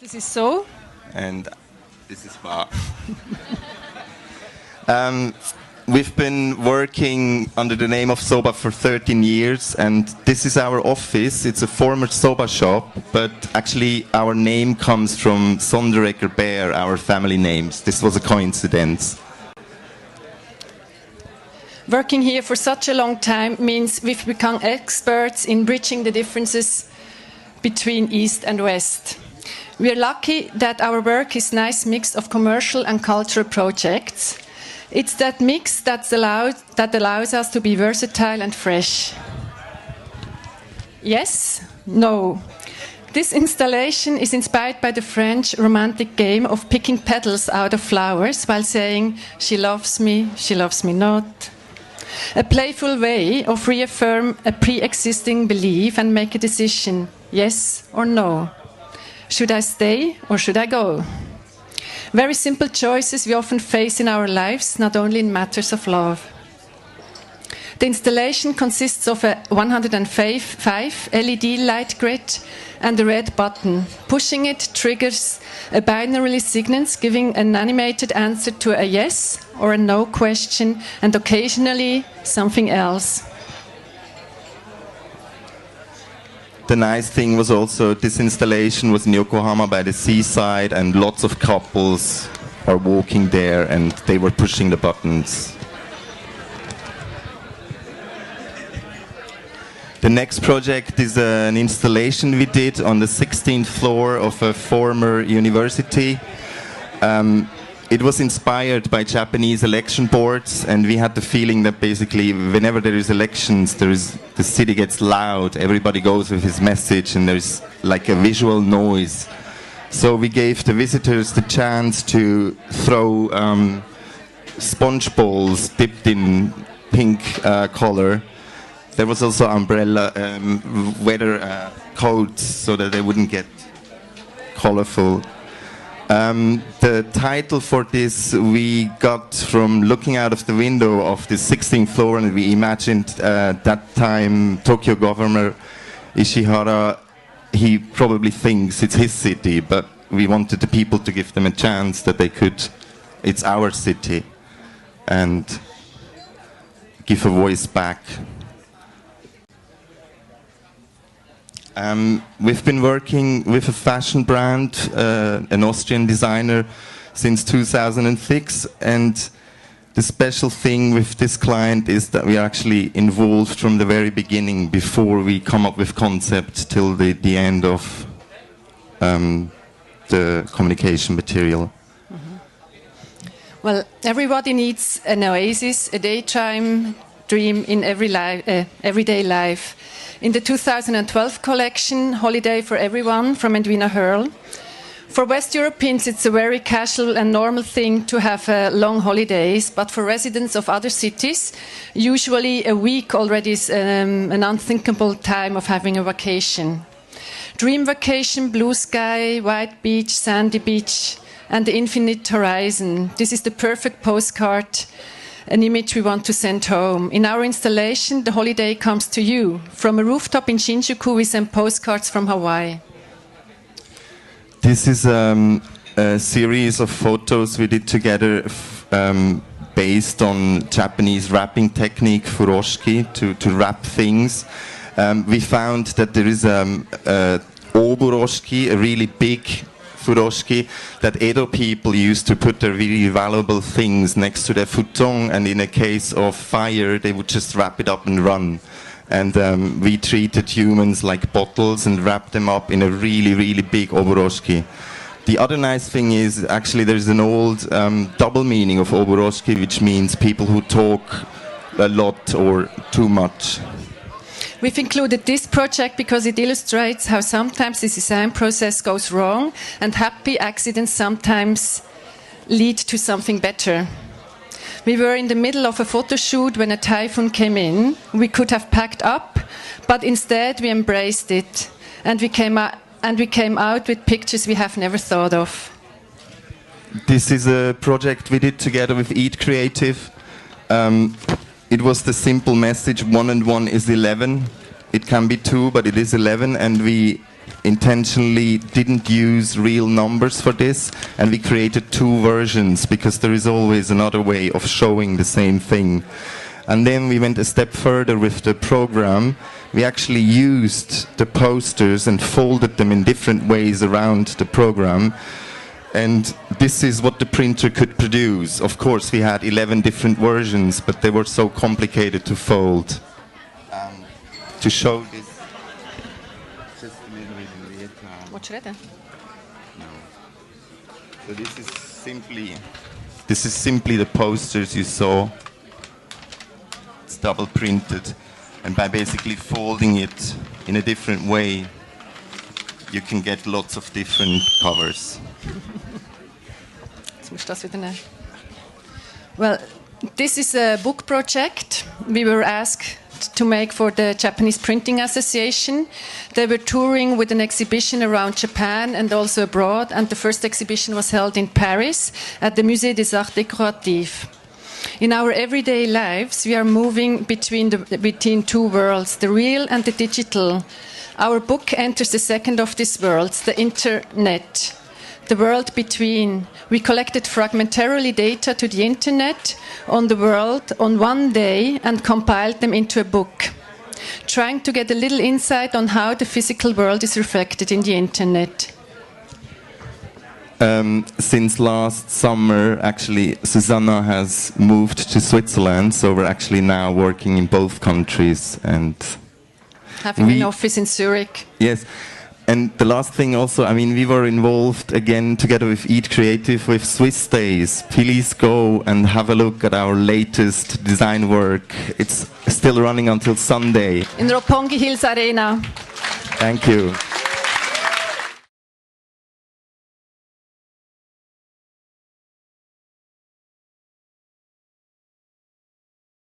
This is So. And this is Ba. We've been working under the name of Soba for 13 years, and this is our office. It's a former Soba shop, but actually our name comes from Sonderegger Bear, our family names. This was a coincidence. Working here for such a long time means we've become experts in bridging the differences between East and West. We are lucky that our work is a nice mix of commercial and cultural projects. It's that mix that allows us to be versatile and fresh. Yes? No. This installation is inspired by the French romantic game of picking petals out of flowers while saying, she loves me not. A playful way of reaffirm a pre-existing belief and make a decision, yes or no. Should I stay or should I go? Very simple choices we often face in our lives, not only in matters of love. The installation consists of a 105 LED light grid and a red button. Pushing it triggers a binary signal, giving an animated answer to a yes or a no question, and occasionally something else. The nice thing was also this installation was in Yokohama by the seaside, and lots of couples are walking there and they were pushing the buttons. The next project is an installation we did on the 16th floor of a former university. It was inspired by Japanese election boards, and we had the feeling that basically whenever there is elections, the city gets loud, everybody goes with his message, and there's like a visual noise. So we gave the visitors the chance to throw sponge balls dipped in pink color. There was also umbrella, weather coats so that they wouldn't get colorful. The title for this we got from looking out of the window of the 16th floor, and we imagined that time Tokyo Governor Ishihara, he probably thinks it's his city, but we wanted the people to give them a chance that they could, it's our city, and give a voice back. We've been working with a fashion brand, an Austrian designer, since 2006, and the special thing with this client is that we are actually involved from the very beginning, before we come up with concept till the end of the communication material. Mm-hmm. Well, everybody needs an oasis, a daytime dream in everyday life. In the 2012 collection, Holiday for Everyone from Edwina Hurl. For West Europeans, it's a very casual and normal thing to have long holidays, but for residents of other cities, usually a week already is an unthinkable time of having a vacation. Dream vacation, blue sky, white beach, sandy beach, and the infinite horizon. This is the perfect postcard, an image we want to send home. In our installation, the holiday comes to you. From a rooftop in Shinjuku, we send postcards from Hawaii. This is a series of photos we did together based on Japanese wrapping technique, Furoshiki, to wrap things. We found that there is a oburoshiki, a really big Furoshiki, that Edo people used to put their really valuable things next to their futon, and in a case of fire they would just wrap it up and run. And we treated humans like bottles and wrapped them up in a really, really big oburoshiki. The other nice thing is actually there's an old double meaning of oburoshiki, which means people who talk a lot or too much. We've included this project because it illustrates how sometimes the design process goes wrong and happy accidents sometimes lead to something better. We were in the middle of a photo shoot when a typhoon came in. We could have packed up, but instead we embraced it, and we came out with pictures we have never thought of. This is a project we did together with Eat Creative. It was the simple message, 1 and 1 is 11. It can be 2, but it is 11, and we intentionally didn't use real numbers for this, and we created two versions because there is always another way of showing the same thing. And then we went a step further with the program. We actually used the posters and folded them in different ways around the program. And this is what the printer could produce. Of course, we had 11 different versions, but they were so complicated to fold. To show this, just a little bit later. What's that? No. So this is simply the posters you saw. It's double printed, and by basically folding it in a different way, you can get lots of different covers. Jetzt musst du das wieder nehmen. Well, this is a book project we were asked to make for the Japanese Printing Association. They were touring with an exhibition around Japan and also abroad, and the first exhibition was held in Paris at the Musée des Arts Décoratifs. In our everyday lives, we are moving between two worlds, the real and the digital. Our book enters the second of these worlds, the internet, the world between. We collected fragmentarily data to the internet on the world on one day and compiled them into a book, trying to get a little insight on how the physical world is reflected in the internet. Since last summer, actually, Susanna has moved to Switzerland, so we're actually now working in both countries and having an office in Zurich. Yes. And the last thing also, I mean, we were involved again together with Eat Creative with Swiss Days. Please go and have a look at our latest design work. It's still running until Sunday. In Roppongi Hills Arena. Thank you.